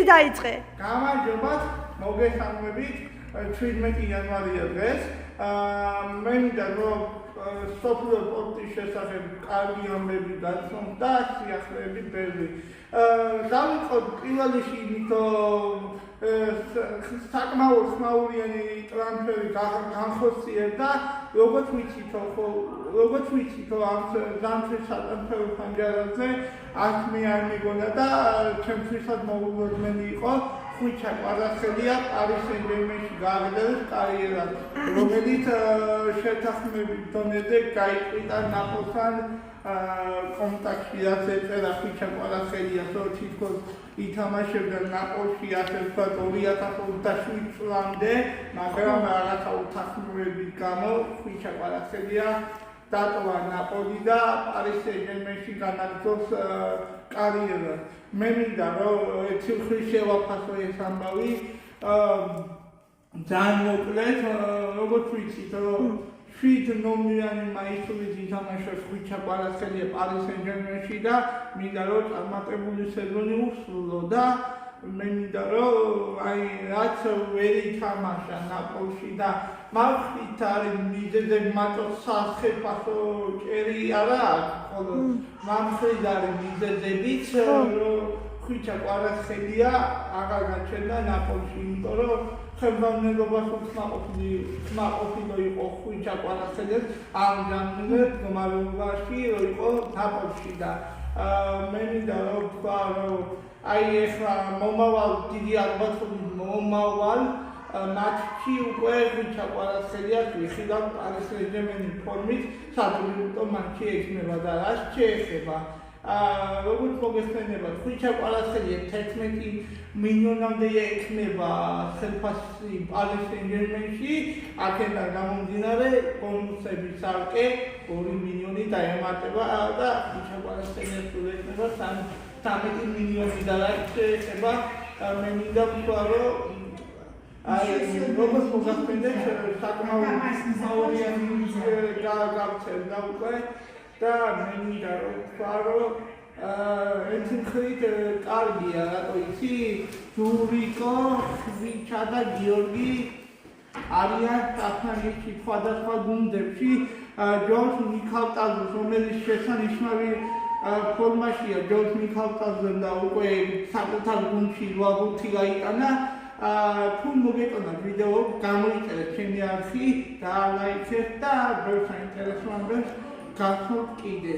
დაიწყე? გამარჯობათ, მოგესალმებით, 17 იანვარია დღეს. მე მინდა რომ სოფლიო სპორტის შესახებ კარგი ამბები გაცნოთ და სიახლეები ბევრი. დავიწყოთ პირველ რიგში იმიტომ საკმაოდ ხმაურიანი ტრანსფერი განხორციელდა, როგორც ვიცით, ამ ზამთრის სატრანსფერო ფანჯარაზე არც მე არ მეგონა და ჩემთვისაც მოულოდნელი იყო ხვიჩა კვარაცხელია პარის სენ-ჟერმენში გააგრძელებს კარიერას, რომელიც შეთანხმების დონეზე გაიყიდა ნაპოლთან კონტაქტში, რაც ეწერა ხვიჩა კვარაცხელიას, რომ თითქოს ითამაშებდა ნაპოლში ასე ვთქვათ 2027 წლამდე, მაგრამ რაღაცა უთანხმოების გამო ხვიჩა კვარაცხელია დატოვა ნაპოლი და პარის სენ-ჟერმენში განაგრძობს კარიერას. მე მინდა რომ ერთი მხრივ შევაფასო ეს ამბავი, ძალიან მოკლედ, როგორც ვიცით, რომ 7 ნომრიანი მაისურით ითამაშებს ხვიჩა კვარაცხელია პარის სენ-ჟერმენში და მინდა რომ წარმატებული სეზონი უსრულო და მე მინდა რომ რაც ვერ ითამაშა ნაპოლში და მართლით არის მიზეზები, მაგრამ სახიფათო ჭერი არა აქვს, ხოლო მართლით არის მიზეზებიც, რომ ხვიჩა კვარაცხელია აღარ გაჩნდა ნაპოლში, იმიტომ რომ ხელმძღვანელობას უკმაყოფილო იყო ხვიჩა კვარაცხელიას ამ მდგომარეობაში, რომ იყო ნაპოლში და მე მინდა რომ ვთქვა, რომ ეხლა მომავალ დიდი ალბათობით მომავალ მატჩი უკვე ხვიჩა კვარაცხელიას ვიხილავ პარის სენ-ჟერმენის ფორმით სადებიუტო მატჩი ექნება და რაც შეეხება როგორც მოგეხსენებათ, ხვიჩა კვარაცხელია 11 მილიონამდე ექნება ხელფასი პარის სენ-ჟერმენში, აქედან გამომდინარე ბონუსების სარკე 2 მილიონი დაემატება და ხვიჩა კვარაცხელიას სულ ექნება 13 მილიონი და რაც შეეხება მე მინდა ვთქვა, რომ როგორც მოგახსენეთ, საკმაოდ ხმაურიანი გავრცელდა უკვე და მე მინდა რომ ვთქვა, რომ ერთი მხრივ კარგია, რატო იცი, ჯურიკო, ხვიჩა და გიორგი არიან საფრანგეთში სხვადასხვა გუნდებში, ჯორჯ მიქალტაზოს, რომელიც შესანიშნავი ფორმაშია, ჯორჯ მიქალტაზომ და უკვე საკუთარ გუნდში 8 გაიტანა. თუ მოგეწონათ ვიდეო, გამოიწერეთ ჩემი არხი და ლაიქეთ და ბევრ საინტერესო ამბებს გახსოვთ კიდე.